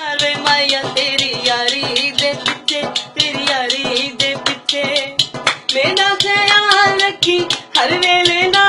ਵੇ ਮਾਇਆ ਤੇਰੀ ਯਾਰੀ ਦੇ ਪਿੱਛੇ, ਤੇਰੀ ਯਾਰੀ ਦੇ ਪਿੱਛੇ ਮੇਰਾ ਖਿਆਲ ਰੱਖੀ ਹਰ ਵੇਲੇ ਨਾ